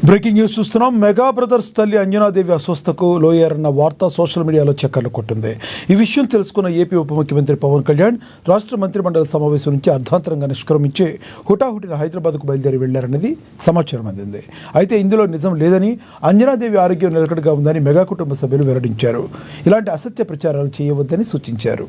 Breaking news చూస్తున్నాం. Mega brothers తల్లి అంజనాదేవి అస్వస్థకు లోయారన్న వార్త సోషల్ మీడియాలో చక్కర్లు కొట్టింది. ఈ విషయం తెలుసుకున్న ఏపీ ఉప ముఖ్యమంత్రి పవన్ కళ్యాణ్ రాష్ట్ర మంత్రిమండలి సమావేశం నుంచి అర్ధాంతరంగా నిష్క్రమించి హుటాహుటిన హైదరాబాద్కు బయలుదేరి వెళ్లారన్నది సమాచారం అందింది. అయితే ఇందులో నిజం లేదని, అంజనాదేవి ఆరోగ్యం నిలకడగా ఉందని మెగా కుటుంబ సభ్యులు వెల్లడించారు. ఇలాంటి అసత్య ప్రచారాలు చేయవద్దని సూచించారు.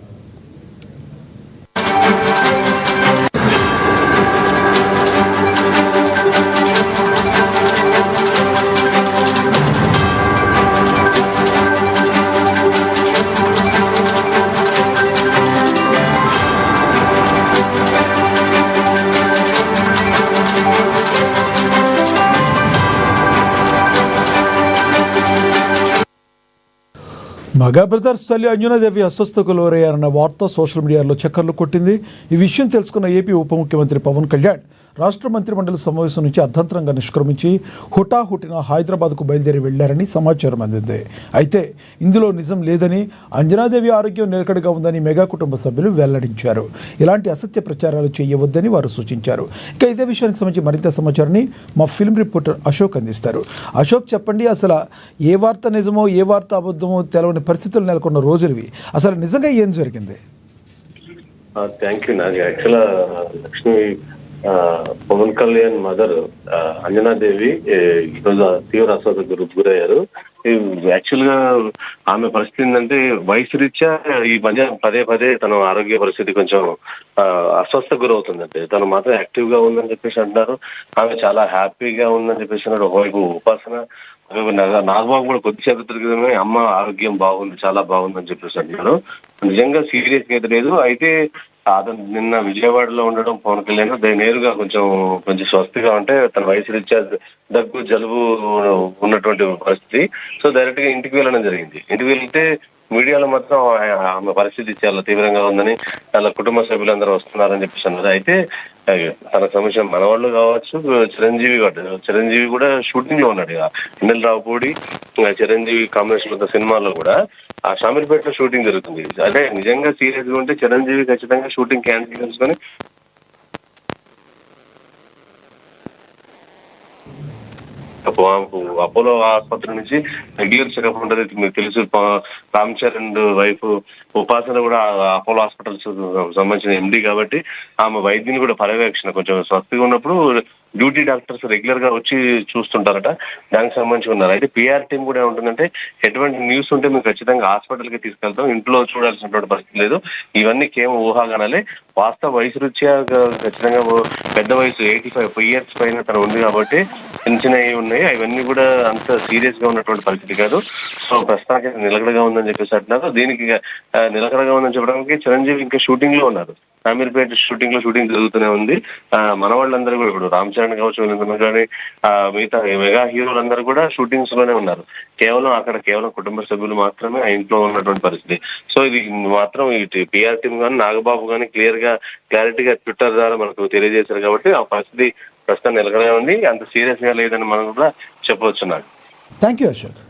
మెగా బ్రదర్స్ తల్లి అంజనాదేవి అస్వస్థకు లోరయ్యారన్న వార్త సోషల్ మీడియాలో చక్కర్లు కొట్టింది. ఈ విషయం తెలుసుకున్న ఏపీ ఉప ముఖ్యమంత్రి పవన్ కళ్యాణ్ రాష్ట్ర మంత్రిమండలి సమావేశం నుంచి అర్ధాంతరంగా నిష్క్రమించి హుటాహుటిన హైదరాబాద్కు బయలుదేరి వెళ్లారని సమాచారం అందింది. అయితే ఇందులో నిజం లేదని, అంజనాదేవి ఆరోగ్యం నిలకడగా ఉందని మెగా కుటుంబ సభ్యులు వెల్లడించారు. ఇలాంటి అసత్య ప్రచారాలు చేయవద్దని వారు సూచించారు. ఇక ఇదే విషయానికి సంబంధించి మరింత సమాచారాన్ని మా ఫిల్మ్ రిపోర్టర్ అశోక్ అందిస్తారు. అశోక్, చెప్పండి, అసలు ఏ వార్త నిజమో ఏ వార్త అబద్ధమో తెలవని పరిస్థితులు నెలకొన్న రోజులవి. అసలు నిజంగా ఏం జరిగింది? Thank you. నాకు యాక్చువల్ లక్ష్మి పవన్ కళ్యాణ్ మదర్ అంజనాదేవి ఈరోజు తీవ్ర అస్వస్థతకు గురయ్యారు. యాక్చువల్ గా ఆమె పరిస్థితి ఏంటంటే వయసు రీత్యా ఈ మధ్య పదే పదే తన ఆరోగ్య పరిస్థితి కొంచెం అస్వస్థకు గురవుతుందంటే, తను మాత్రం యాక్టివ్ గా ఉందని చెప్పేసి అంటున్నారు. ఆమె చాలా హ్యాపీగా ఉందని చెప్పేసి అన్నారు. ఒకవైపు ఉపాసన, నాగబాబు కూడా కొద్దిసేపు తిరిగితే అమ్మ ఆరోగ్యం బాగుంది, చాలా బాగుందని చెప్పేసి అంటున్నారు. నిజంగా సీరియస్ అయితే లేదు. అయితే అతను నిన్న విజయవాడలో ఉండడం పవన్ కళ్యాణ్ నేరుగా కొంచెం స్వస్తిగా ఉంటే తన వయసు రీత్యా దగ్గు జలుబు ఉన్నటువంటి పరిస్థితి. సో డైరెక్ట్ గా ఇంటికి వెళ్ళడం జరిగింది. ఇంటికి వెళ్తే మీడియాలో మాత్రం ఆమె పరిస్థితి చాలా తీవ్రంగా ఉందని, వాళ్ళ కుటుంబ సభ్యులందరూ వస్తున్నారని చెప్పేసి అన్నారు. అయితే తన సమస్య మనవాళ్ళు కావచ్చు, చిరంజీవి కూడా షూటింగ్ లో ఉన్నాడు. ఎన్నెల్ రావుపూడి చిరంజీవి కాంబినేషన్ సినిమాల్లో కూడా ఆ షామీర్పేటలో షూటింగ్ జరుగుతుంది. అంటే నిజంగా సీరియస్ గా ఉంటే చిరంజీవి ఖచ్చితంగా షూటింగ్ క్యాన్సిల్ చేసుకొని అపోలో ఆసుపత్రి నుంచి రెగ్యులర్ చెకప్ ఉంటుంది. మీకు తెలుసు, రామ్ చరణ్ వైఫ్ ఉపాసన కూడా అపోలో హాస్పిటల్స్ సంబంధించిన ఎండి కాబట్టి ఆమె వైద్యుని కూడా పర్యవేక్షణ కొంచెం స్వస్తిగా ఉన్నప్పుడు డ్యూటీ డాక్టర్స్ రెగ్యులర్ గా వచ్చి చూస్తుంటారట. దానికి సంబంధించి ఉన్నారు. అయితే పిఆర్ టీం కూడా ఏముంటుందంటే ఎటువంటి న్యూస్ ఉంటే మేము ఖచ్చితంగా హాస్పిటల్ కి తీసుకెళ్తాం, ఇంట్లో చూడాల్సినటువంటి పరిస్థితి లేదు. ఇవన్నీ కేవలం ఊహాగానాలే. వాస్తవ వయసు రీత్యా ఖచ్చితంగా పెద్ద వయసు 85 years పైన తను ఉంది కాబట్టి చిన్న చిన్నవి ఉన్నాయి. అవన్నీ కూడా అంత సీరియస్ గా ఉన్నటువంటి పరిస్థితి కాదు. సో ప్రస్తుతానికి నిలకడగా ఉందని చెప్పేసి అంటున్నారు. దీనికి నిలకడగా ఉందని చెప్పడానికి చిరంజీవి ఇంకా షూటింగ్ లో ఉన్నారు. షామీర్పేట షూటింగ్ జరుగుతూనే ఉంది. మన వాళ్ళందరూ కూడా ఇప్పుడు రామ్ చరణ్ కావచ్చు కానీ మిగతా మెగా హీరోలందరూ కూడా షూటింగ్స్ లోనే ఉన్నారు. కేవలం కుటుంబ సభ్యులు మాత్రమే ఆ ఇంట్లో ఉన్నటువంటి పరిస్థితి. సో ఇది మాత్రం ఇటు పిఆర్ టీం కానీ నాగబాబు కానీ క్లారిటీగా ట్విట్టర్ ద్వారా మనకు తెలియజేశారు కాబట్టి ఆ పరిస్థితి ప్రస్తుతం నిలకడగా ఉంది. అంత సీరియస్ గా లేదని మనం కూడా చెప్పవచ్చు. నాకు థ్యాంక్ యూ అశోక్.